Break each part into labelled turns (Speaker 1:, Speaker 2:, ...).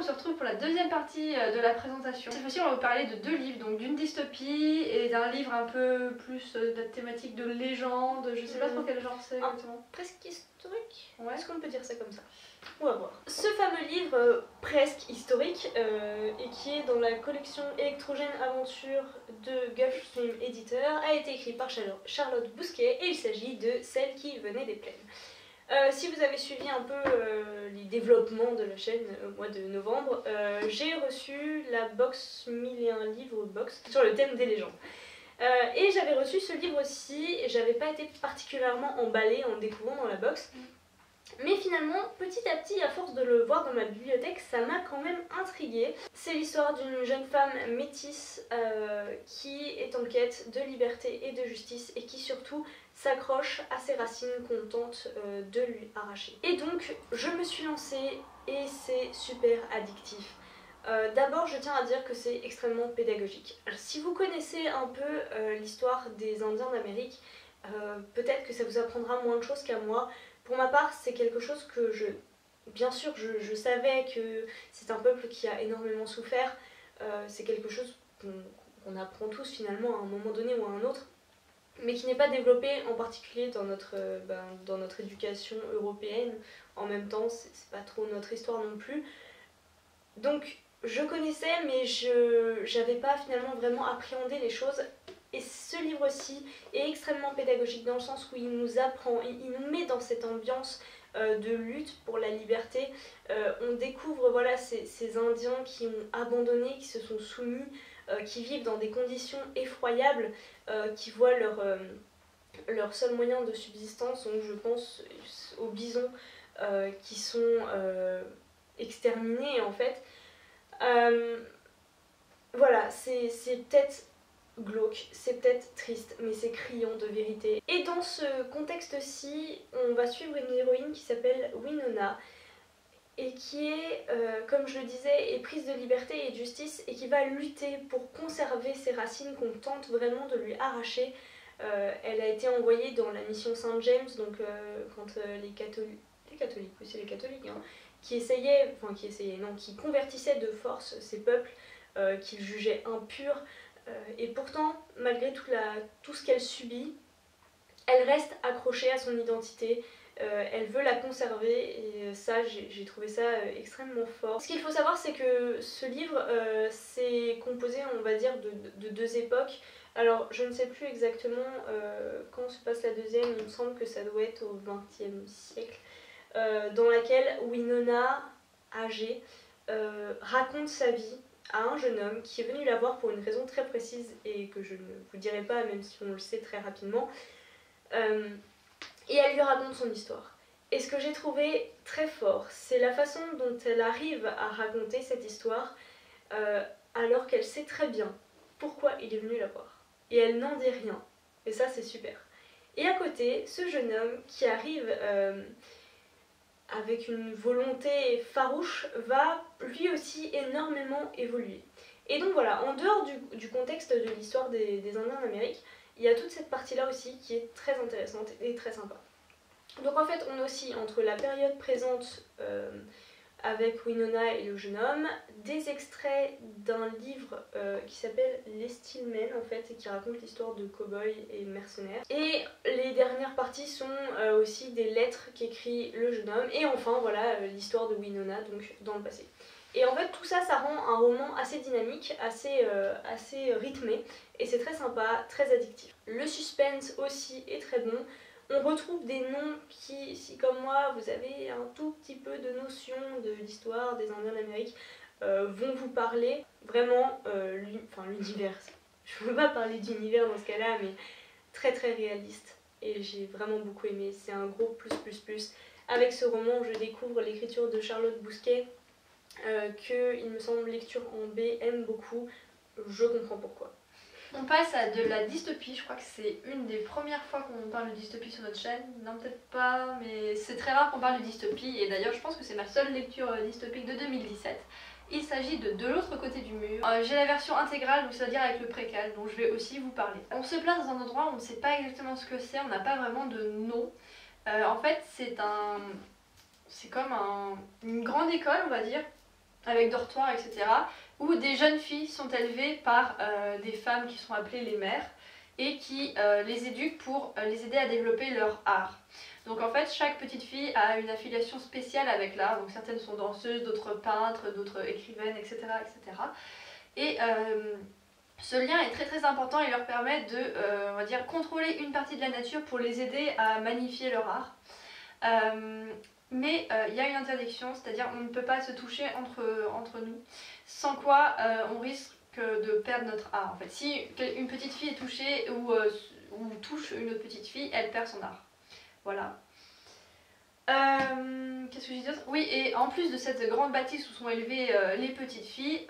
Speaker 1: se retrouve pour la deuxième partie de la présentation. Cette fois-ci on va vous parler de 2 livres, donc d'une dystopie et d'un livre un peu plus de la thématique de légende, je sais pas trop quel genre c'est exactement.
Speaker 2: Presque historique,
Speaker 1: Ouais.
Speaker 2: est-ce qu'on peut dire ça comme ça? On va voir. Ce fameux livre presque historique et qui est dans la collection Électrogène Aventure de Gulfstream Editor a été écrit par Charlotte Bousquet et il s'agit de Celle qui venait des plaines. Si vous avez suivi un peu les développements de la chaîne au mois de novembre, j'ai reçu la box 1001 livres box sur le thème des légendes. Et j'avais reçu ce livre aussi et j'avais pas été particulièrement emballée en le découvrant dans la box. Mais finalement, petit à petit, à force de le voir dans ma bibliothèque, ça m'a quand même intriguée. C'est l'histoire d'une jeune femme métisse qui est en quête de liberté et de justice et qui surtout s'accroche à ses racines qu'on tente de lui arracher. Et donc, je me suis lancée et c'est super addictif. D'abord, je tiens à dire que c'est extrêmement pédagogique. Alors, si vous connaissez un peu l'histoire des Indiens d'Amérique, peut-être que ça vous apprendra moins de choses qu'à moi. Pour ma part, c'est quelque chose que bien sûr, je savais que c'est un peuple qui a énormément souffert. C'est quelque chose qu'on apprend tous finalement à un moment donné ou à un autre, mais qui n'est pas développé en particulier dans notre éducation européenne. En même temps, c'est pas trop notre histoire non plus. Donc, je connaissais, mais je n'avais pas finalement vraiment appréhendé les choses. Et ce livre-ci est extrêmement pédagogique dans le sens où il nous apprend, il nous met dans cette ambiance de lutte pour la liberté. On découvre voilà, ces Indiens qui ont abandonné, qui se sont soumis, qui vivent dans des conditions effroyables, qui voient leur seul moyen de subsistance, donc je pense aux bisons qui sont exterminés en fait. Voilà, c'est peut-être glauque, c'est peut-être triste, mais c'est criant de vérité. Et dans ce contexte-ci, on va suivre une héroïne qui s'appelle Winona et qui est, comme je le disais, est prise de liberté et de justice et qui va lutter pour conserver ses racines qu'on tente vraiment de lui arracher. Elle a été envoyée dans la mission Saint James, donc quand les catholiques, oui c'est les catholiques, hein, qui convertissaient de force ces peuples qu'ils jugeaient impurs. Et pourtant, malgré tout ce qu'elle subit, elle reste accrochée à son identité, elle veut la conserver et ça, j'ai trouvé ça extrêmement fort. Ce qu'il faut savoir, c'est que ce livre, c'est composé, on va dire, de 2 époques. Alors, je ne sais plus exactement quand se passe la deuxième, il me semble que ça doit être au XXe siècle, dans laquelle Winona, âgée, raconte sa vie à un jeune homme qui est venu la voir pour une raison très précise et que je ne vous dirai pas, même si on le sait très rapidement. Et elle lui raconte son histoire. Et ce que j'ai trouvé très fort, c'est la façon dont elle arrive à raconter cette histoire alors qu'elle sait très bien pourquoi il est venu la voir. Et elle n'en dit rien. Et ça, c'est super. Et à côté, ce jeune homme qui arrive avec une volonté farouche, va lui aussi énormément évoluer. Et donc voilà, en dehors du contexte de l'histoire des Indiens d'Amérique, il y a toute cette partie-là aussi qui est très intéressante et très sympa. Donc en fait, on oscille entre la période présente avec Winona et le jeune homme, des extraits d'un livre qui s'appelle Les Steelmen en fait, et qui raconte l'histoire de cow-boys et mercenaires. Et les dernières parties sont aussi des lettres qu'écrit le jeune homme, et enfin voilà l'histoire de Winona, donc dans le passé. Et en fait tout ça, ça rend un roman assez dynamique, assez rythmé, et c'est très sympa, très addictif. Le suspense aussi est très bon. On retrouve des noms qui, si comme moi vous avez un tout petit peu de notion de l'histoire des Indiens d'Amérique, vont vous parler. Vraiment, l'univers, je ne veux pas parler d'univers dans ce cas-là, mais très très réaliste. Et j'ai vraiment beaucoup aimé, c'est un gros plus. Avec ce roman, je découvre l'écriture de Charlotte Bousquet, que, il me semble, Lecture en B aime beaucoup. Je comprends pourquoi.
Speaker 1: On passe à de la dystopie, je crois que c'est une des premières fois qu'on parle de dystopie sur notre chaîne. Non, peut-être pas, mais c'est très rare qu'on parle de dystopie. Et d'ailleurs, je pense que c'est ma seule lecture dystopique de 2017. Il s'agit de l'autre côté du mur. J'ai la version intégrale, donc c'est-à-dire avec le préquel, dont je vais aussi vous parler. On se place dans un endroit où on ne sait pas exactement ce que c'est, on n'a pas vraiment de nom. En fait, c'est comme une grande école, on va dire, avec dortoir, etc. Où des jeunes filles sont élevées par des femmes qui sont appelées les mères et qui les éduquent pour les aider à développer leur art. Donc en fait, chaque petite fille a une affiliation spéciale avec l'art. Donc certaines sont danseuses, d'autres peintres, d'autres écrivaines, etc. etc. Et ce lien est très très important et leur permet de on va dire, contrôler une partie de la nature pour les aider à magnifier leur art. Mais il y a une interdiction, c'est-à-dire on ne peut pas se toucher entre nous, sans quoi on risque de perdre notre art. En fait, si une petite fille est touchée ou touche une autre petite fille, elle perd son art. Voilà. Qu'est-ce que je dis d'autre? Oui, et en plus de cette grande bâtisse où sont élevées les petites filles,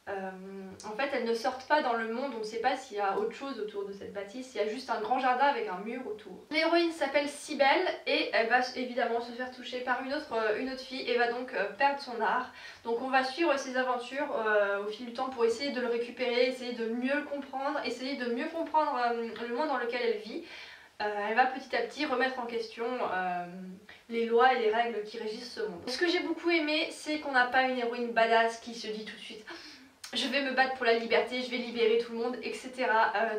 Speaker 1: en fait elles ne sortent pas dans le monde, on ne sait pas s'il y a autre chose autour de cette bâtisse, il y a juste un grand jardin avec un mur autour. L'héroïne s'appelle Cybèle et elle va évidemment se faire toucher par une autre fille et va donc perdre son art. Donc on va suivre ses aventures au fil du temps pour essayer de le récupérer, essayer de mieux le comprendre, essayer de mieux comprendre le monde dans lequel elle vit. Elle va petit à petit remettre en question les lois et les règles qui régissent ce monde. Ce que j'ai beaucoup aimé, c'est qu'on n'a pas une héroïne badass qui se dit tout de suite je vais me battre pour la liberté, je vais libérer tout le monde, etc.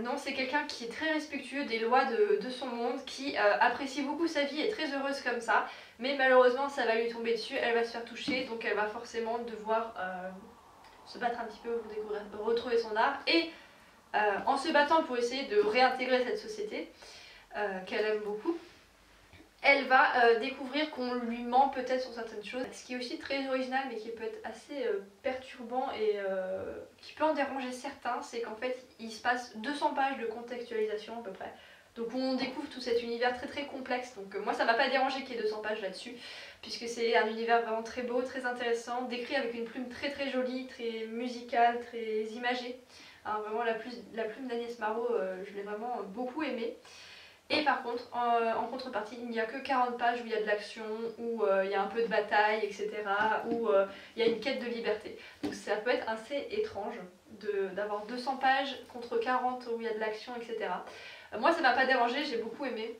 Speaker 1: Non, c'est quelqu'un qui est très respectueux des lois de son monde, qui apprécie beaucoup sa vie et est très heureuse comme ça, mais malheureusement ça va lui tomber dessus, elle va se faire toucher, donc elle va forcément devoir se battre un petit peu pour retrouver son art, et en se battant pour essayer de réintégrer cette société qu'elle aime beaucoup, elle va découvrir qu'on lui ment peut-être sur certaines choses. Ce qui est aussi très original mais qui peut être assez perturbant et qui peut en déranger certains, c'est qu'en fait il se passe 200 pages de contextualisation à peu près. Donc on découvre tout cet univers très très complexe, donc moi ça m'a pas dérangé qu'il y ait 200 pages là-dessus, puisque c'est un univers vraiment très beau, très intéressant, décrit avec une plume très très jolie, très musicale, très imagée. Alors, vraiment la plume d'Agnès Marot, je l'ai vraiment beaucoup aimée. Et par contre, en contrepartie, il n'y a que 40 pages où il y a de l'action, où il y a un peu de bataille, etc. Où il y a une quête de liberté. Donc ça peut être assez étrange d'avoir 200 pages contre 40 où il y a de l'action, etc. Moi ça m'a pas dérangé, j'ai beaucoup aimé.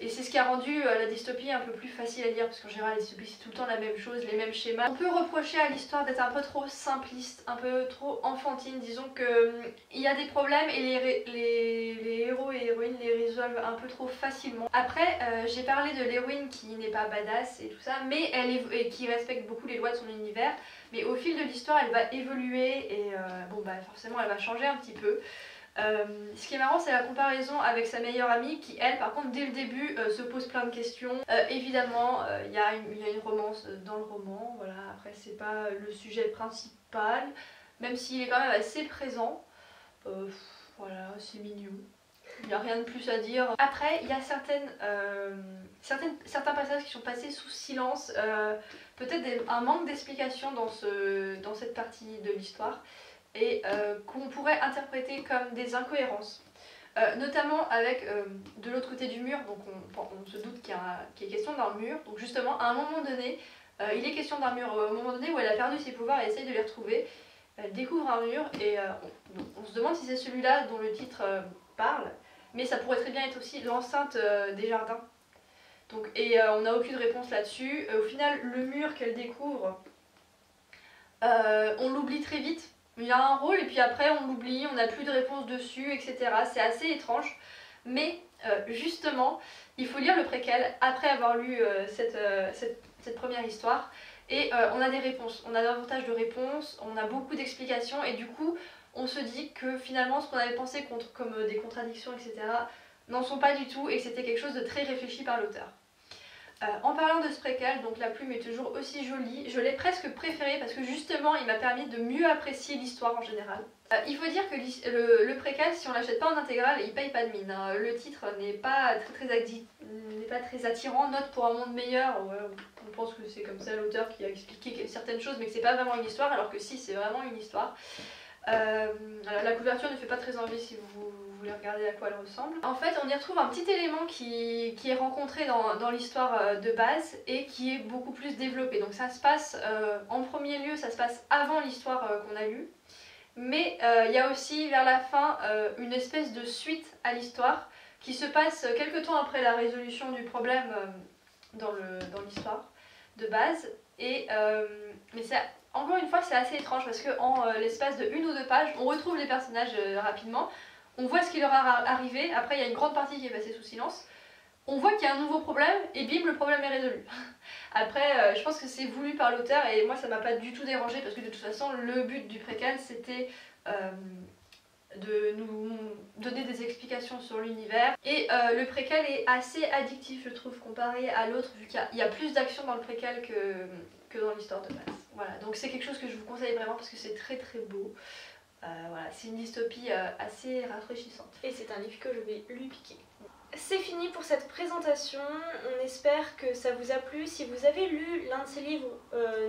Speaker 1: Et c'est ce qui a rendu la dystopie un peu plus facile à lire, parce qu'en général la dystopie c'est tout le temps la même chose, les mêmes schémas. On peut reprocher à l'histoire d'être un peu trop simpliste, un peu trop enfantine, disons qu'il y a des problèmes et les héros et héroïnes les résolvent un peu trop facilement. Après j'ai parlé de l'héroïne qui n'est pas badass et tout ça, mais et qui respecte beaucoup les lois de son univers, mais au fil de l'histoire elle va évoluer et bon bah forcément elle va changer un petit peu. Ce qui est marrant c'est la comparaison avec sa meilleure amie qui elle par contre dès le début se pose plein de questions. Évidemment il y a une romance dans le roman, voilà, après c'est pas le sujet principal, même s'il est quand même assez présent. Voilà, c'est mignon. Il n'y a rien de plus à dire. Après, il y a certains passages qui sont passés sous silence, peut-être un manque d'explication dans cette partie de l'histoire, et qu'on pourrait interpréter comme des incohérences. Notamment avec de l'autre côté du mur, donc on se doute qu'il est question d'un mur. Donc justement, à un moment donné, il est question d'un mur, au moment donné où elle a perdu ses pouvoirs et essaye de les retrouver. Elle découvre un mur et on se demande si c'est celui-là dont le titre parle, mais ça pourrait très bien être aussi l'enceinte des jardins. Donc, et on n'a aucune réponse là-dessus. Au final, le mur qu'elle découvre, on l'oublie très vite. Il a un rôle et puis après on l'oublie, on n'a plus de réponse dessus, etc. C'est assez étrange, mais justement, il faut lire le préquel après avoir lu cette première histoire, et on a des réponses, on a davantage de réponses, on a beaucoup d'explications, et du coup on se dit que finalement ce qu'on avait pensé comme des contradictions, etc. n'en sont pas du tout, et que c'était quelque chose de très réfléchi par l'auteur. En parlant de ce préquel, donc la plume est toujours aussi jolie, je l'ai presque préférée parce que justement il m'a permis de mieux apprécier l'histoire en général. Il faut dire que le préquel, si on l'achète pas en intégrale, il paye pas de mine, hein. Le titre n'est pas très attirant, note pour un monde meilleur, on pense que c'est comme ça l'auteur qui a expliqué certaines choses mais que c'est pas vraiment une histoire, alors que si, c'est vraiment une histoire. Alors, la couverture ne fait pas très envie si vous voulez regarder à quoi elle ressemble. En fait on y retrouve un petit élément qui est rencontré dans l'histoire de base et qui est beaucoup plus développé. Donc ça se passe, en premier lieu ça se passe avant l'histoire qu'on a lue, mais il y a aussi vers la fin une espèce de suite à l'histoire qui se passe quelques temps après la résolution du problème dans l'histoire de base. Mais encore une fois c'est assez étrange parce qu'en l'espace de 1 ou 2 pages, on retrouve les personnages rapidement, on voit ce qui leur est arrivé, après il y a une grande partie qui est passée sous silence, on voit qu'il y a un nouveau problème et bim, le problème est résolu. Après, je pense que c'est voulu par l'auteur et moi ça m'a pas du tout dérangé parce que de toute façon le but du préquel c'était de nous donner des explications sur l'univers. Et le préquel est assez addictif je trouve comparé à l'autre vu qu'il y a plus d'action dans le préquel que dans l'histoire de base. Voilà, donc c'est quelque chose que je vous conseille vraiment parce que c'est très très beau. Voilà, c'est une dystopie assez rafraîchissante.
Speaker 2: Et c'est un livre que je vais lui piquer. C'est fini pour cette présentation, on espère que ça vous a plu. Si vous avez lu l'un de ces livres,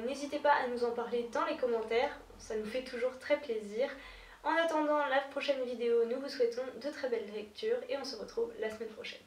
Speaker 2: n'hésitez pas à nous en parler dans les commentaires, ça nous fait toujours très plaisir. En attendant la prochaine vidéo, nous vous souhaitons de très belles lectures et on se retrouve la semaine prochaine.